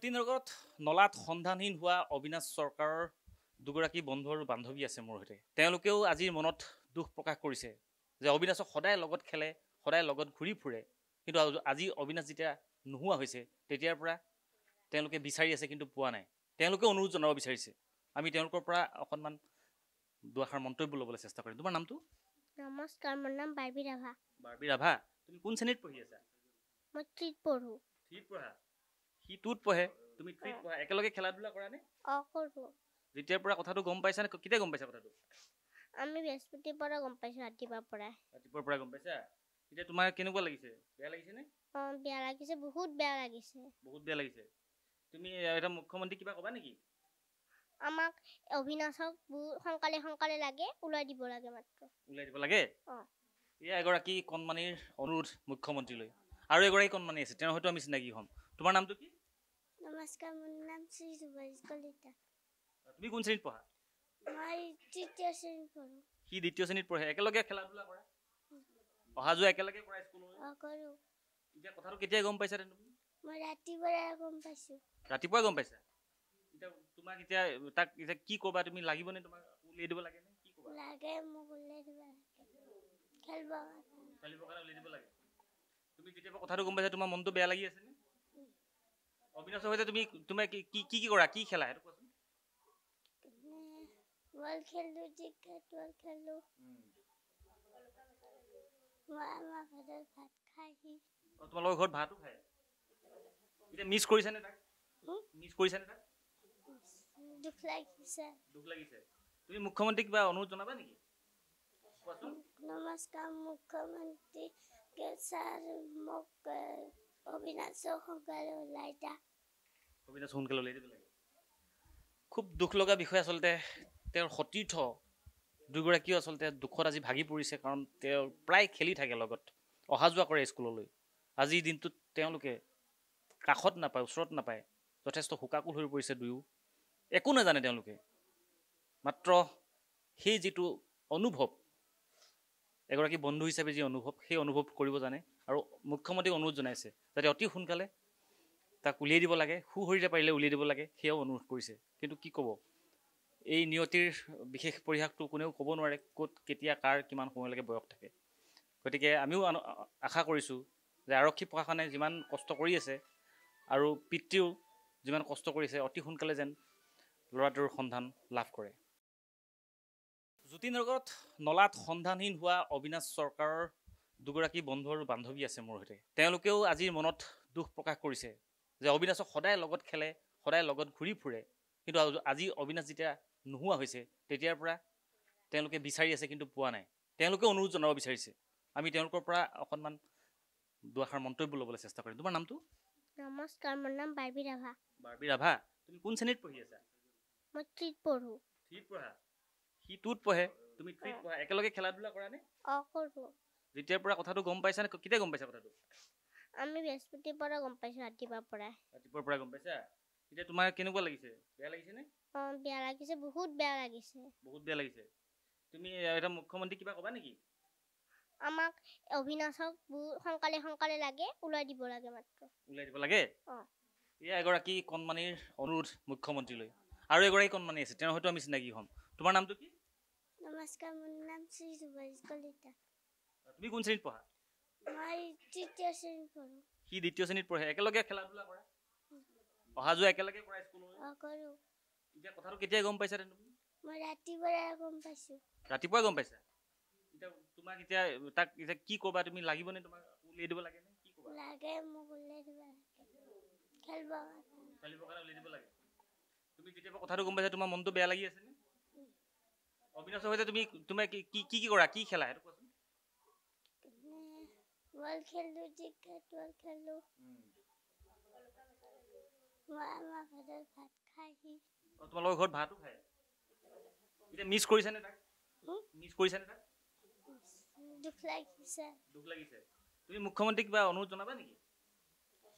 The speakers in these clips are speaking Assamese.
জ্যোতিনগৰত নলাত সন্ধানহীন হোৱা অবিনাশ চৰকাৰৰ দুগৰাকী বন্ধু আৰু বান্ধৱী আছে মোৰ সৈতে। তেওঁলোকেও আজিৰ মনত দুখ প্ৰকাশ কৰিছে যে অবিনাশক সদায় লগত খেলে, সদায় লগত ঘূৰি ফুৰে, কিন্তু আজি অবিনাশ যেতিয়া নোহোৱা হৈছে তেতিয়াৰ পৰা তেওঁলোকে বিচাৰি আছে কিন্তু পোৱা নাই। তেওঁলোকে অনুৰোধ জনাব বিচাৰিছে। আমি তেওঁলোকৰ পৰা অকণমান দুআষাৰ মন্তব্য ল'বলৈ চেষ্টা কৰিম। তোমাৰ নামটো? নমস্কাৰ, মোৰ নাম বাৰ্বী ৰাভা। বাৰ্বী ৰাভা, তুমি কোন শ্ৰেণীত পঢ়ি আছা? মই 3ত পঢ়োঁ। 3ত পঢ়া? সি 2ত পঢ়ে, তুমি 3ত পঢ়া। একেলগে খেলা ধূলা কৰা নে? কৰোঁ। যেতিয়াৰ পৰা কথাটো গম পাইছা নে? কেতিয়া গম পাইছা কথাটো? আমি বৃহস্পতিৰ পৰা গম পাইছোঁ, ৰাতিপুৱাৰ পৰাই। ৰাতিপুৱাৰ পৰা গম পাইছা? এতিয়া তোমাৰ কেনেকুৱা লাগিছে? বেয়া লাগিছে নে? বেয়া লাগিছে, বহুত বেয়া লাগিছে। বহুত বেয়া লাগিছে। তুমি এটা মুখ্যমন্ত্ৰী কিবা ক'বা নেকি? আমাক অবিনাশক সোনকালে সোনকালে লাগে, ওলাই দিব লাগে মাত্ৰ। ওলাই দিব লাগে? এয়া এগৰাকী কণমানিৰ অনুৰোধ মুখ্যমন্ত্ৰীলৈ। আৰু এগৰাকী কণমানি আছে, তেওঁৰ হয়তো আমি চিনাকি হ'ম। তোমাৰ নামটো কি? নমস্কাৰ, মোৰ নাম শ্ৰী সুভাষ কলিতা। তুমি কোন শ্ৰেণীত পঢ়া? মই 3য় শ্ৰেণীত পঢ়োঁ। সি 2য় শ্ৰেণীত পঢ়ে। একেলগে খেলা ধূলা কৰা? অহা যোৱা একেলগে কৰা স্কুললৈ? কৰোঁ। এতিয়া কথাটো কেতিয়া গম পাইছা তুমি? মই ৰাতিপুৱাই গম পাইছোঁ। ৰাতিপুৱাই গম পাইছা? এতিয়া তোমাক তাক কি ক'বা তুমি? লাগিবনে তোমাক? উলিয়াই দিব লাগে নে কি ক'বা? লাগে, মোক উলিয়াই দিব লাগে। খেলিবৰ কাৰণে উলিয়াই দিব লাগে। তুমি যেতিয়া কথাটো গম পাইছা তোমাৰ মনটো বেয়া লাগি আছে নে? অবিনাশৰ সৈতে তুমি কি কৰা? কি খেলা সেইটো কোৱাচোন? বল খেলোঁ, ক্ৰিকেট বল খেলোঁ। মই আমাৰ ঘৰত ভাত খাইহি। তোমালোকৰ ঘৰত ভাতো খায়? এতিয়া মিছ কৰিছানে তাক? মিছ কৰিছানে তাক? দুখ লাগিছে। দুখ লাগিছে। তুমি মুখ্যমন্ত্ৰীক কিবা অনুৰোধ জনাবা নেকি? কোৱাচোন। নমস্কাৰ, মুখ্যমন্ত্ৰী ছাৰ, মোক অবিনাশক সোনকালে ওলাই দিয়া। অবিনাশ সোনকালে ওলাই দিব লাগে। খুব দুখ লগা বিষয় আচলতে। তেওঁৰ সতীৰ্থ দুগৰাকীও আচলতে দুখত আজি ভাগি পৰিছে, কাৰণ তেওঁ প্ৰায় খেলি থাকে লগত, অহা যোৱা কৰে স্কুললৈ। আজিৰ দিনটোত তেওঁলোকে কাষত নাপায়, ওচৰত নাপায়, যথেষ্ট শোকাকুল হৈ পৰিছে দুয়ো। একো নাজানে তেওঁলোকে, মাত্ৰ সেই যিটো অনুভৱ, এগৰাকী বন্ধু হিচাপে যি অনুভৱ, সেই অনুভৱ কৰিব জানে। আৰু মুখ্যমন্ত্ৰীক অনুৰোধ জনাইছে যাতে অতি সোনকালে তাক উলিয়াই দিব লাগে, সুশৰীৰে পাৰিলে উলিয়াই দিব লাগে, সেয়াও অনুৰোধ কৰিছে। কিন্তু কি ক'ব, এই নিয়তিৰ বিশেষ পৰিহাসটো কোনেও ক'ব নোৱাৰে, ক'ত কেতিয়া কাৰ কিমান সময়লৈকে বয়স থাকে। গতিকে আমিও আশা কৰিছোঁ যে আৰক্ষী প্ৰশাসনে যিমান কষ্ট কৰি আছে আৰু পিতৃও যিমান কষ্ট কৰিছে, অতি সোনকালে যেন ল'ৰাটোৰ সন্ধান লাভ কৰে। জ্যোতিনগৰত নলাত সন্ধানহীন হোৱা অবিনাশ চৰকাৰৰ দুগৰাকী বন্ধু আৰু বান্ধৱী আছে মোৰ সৈতে। তেওঁলোকেও আজিৰ মনত দুখ প্ৰকাশ কৰিছে যে অবিনাশক সদায় লগত খেলে, সদায় লগত ঘূৰি ফুৰে, কিন্তু আজি অবিনাশ যেতিয়া নোহোৱা হৈছে তেতিয়াৰ পৰা তেওঁলোকে বিচাৰি আছে কিন্তু পোৱা নাই। তেওঁলোকে অনুৰোধ জনাব বিচাৰিছে। আমি তেওঁলোকৰ পৰা অকণমান দুআষাৰ মন্তব্য ল'বলৈ চেষ্টা কৰিম। তোমাৰ নামটো? নমস্কাৰ, মোৰ নাম বাৰ্বী ৰাভা। বাৰ্বী ৰাভা, তুমি কোন শ্ৰেণীত পঢ়ি আছা? মই 3ত পঢ়োঁ। 3ত পঢ়া? সি 2ত পঢ়ে, তুমি 3ত পঢ়া। একেলগে খেলা ধূলা কৰা নে? কৰোঁ। যেতিয়াৰ পৰা কথাটো গম পাইছা নে? কেতিয়া গম পাইছা কথাটো? আমি বৃহস্পতিৰ পৰা গম পাইছোঁ, ৰাতিপুৱাৰ পৰাই। ৰাতিপুৱাৰ পৰা গম পাইছা? এতিয়া তোমাৰ কেনেকুৱা লাগিছে? বেয়া লাগিছে নে? বেয়া লাগিছে, বহুত বেয়া লাগিছে। বহুত বেয়া লাগিছে। তুমি এটা মুখ্যমন্ত্ৰীক কিবা ক'বা নেকি? আমাক অবিনাশক সোনকালে সোনকালে লাগে, ওলাই দিব লাগে মাত্ৰ। ওলাই দিব লাগে? এয়া এগৰাকী কণমানিৰ অনুৰোধ মুখ্যমন্ত্ৰীলৈ। আৰু এগৰাকী কণমানি আছে, তেওঁৰ হয়তো আমি চিনাকি হ'ম। তোমাৰ নামটো কি? নমস্কাৰ, মোৰ নাম শ্ৰী সুভাষ কলিতা। তুমি কোন শ্ৰেণীত পঢ়া? মই 3য় শ্ৰেণীত পঢ়োঁ। সি 2য় শ্ৰেণীত পঢ়ে। একেলগে খেলা ধূলা কৰা? অহা যোৱা একেলগে কৰা স্কুললৈ? কৰোঁ। এতিয়া কথাটো কেতিয়া গম পাইছা তুমি? মই ৰাতিপুৱাই গম পাইছোঁ। ৰাতিপুৱাই গম পাইছা? এতিয়া তোমাক তাক কি ক'বা তুমি? লাগিবনে তোমাক? উলিয়াই দিব লাগে নে কি ক'বা? লাগে, মোক উলিয়াই দিব লাগে। খেলিবৰ কাৰণে উলিয়াই দিব লাগে। তুমি যেতিয়া কথাটো গম পাইছা তোমাৰ মনটো বেয়া লাগি আছে নে? অবিনাশৰ সৈতে তুমি কি কৰা? কি খেলা সেইটো কোৱাচোন? বল খেলোঁ, ক্ৰিকেট বল খেলোঁ। মই আমাৰ ঘৰত ভাত খাইহি। তোমালোকৰ ঘৰত ভাতো খায়? এতিয়া মিছ কৰিছানে তাক? মিছ কৰিছানে তাক? দুখ লাগিছে। দুখ লাগিছে। তুমি মুখ্যমন্ত্ৰীক কিবা অনুৰোধ জনাবা নেকি?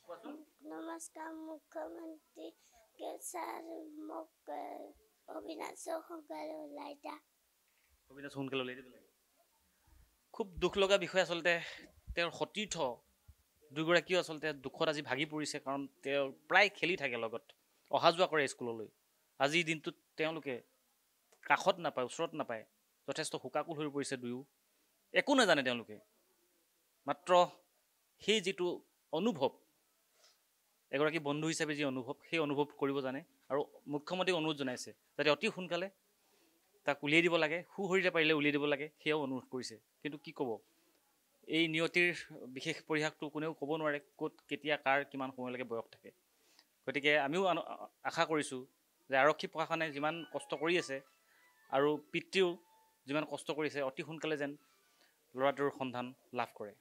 কোৱাচোন। নমস্কাৰ, মুখ্যমন্ত্ৰী ছাৰ, মোক অবিনাশক সোনকালে ওলাই দিয়া। অবিনাশ সোনকালে ওলাই দিব লাগে। খুব দুখ লগা বিষয় আচলতে। তেওঁৰ সতীৰ্থ দুয়োগৰাকীও আচলতে দুখত আজি ভাগি পৰিছে, কাৰণ তেওঁ প্ৰায় খেলি থাকে লগত, অহা যোৱা কৰে স্কুললৈ। আজিৰ দিনটোত তেওঁলোকে কাষত নাপায়, ওচৰত নাপায়, যথেষ্ট শোকাকুল হৈ পৰিছে দুয়ো। একো নাজানে তেওঁলোকে, মাত্ৰ সেই যিটো অনুভৱ, এগৰাকী বন্ধু হিচাপে যি অনুভৱ, সেই অনুভৱ কৰিব জানে। আৰু মুখ্যমন্ত্ৰীক অনুৰোধ জনাইছে যাতে অতি সোনকালে তাক উলিয়াই দিব লাগে, সুশৰীৰে পাৰিলে উলিয়াই দিব লাগে, সেয়াও অনুৰোধ কৰিছে। কিন্তু কি ক'ব, এই নিয়তিৰ বিশেষ পৰিহাসটো কোনেও ক'ব নোৱাৰে, ক'ত কেতিয়া কাৰ কিমান সময়লৈকে বয়স থাকে। গতিকে আমিও আশা কৰিছোঁ যে আৰক্ষী প্ৰশাসনে যিমান কষ্ট কৰি আছে আৰু পিতৃও যিমান কষ্ট কৰিছে, অতি সোনকালে যেন ল'ৰাটোৰ সন্ধান লাভ কৰে।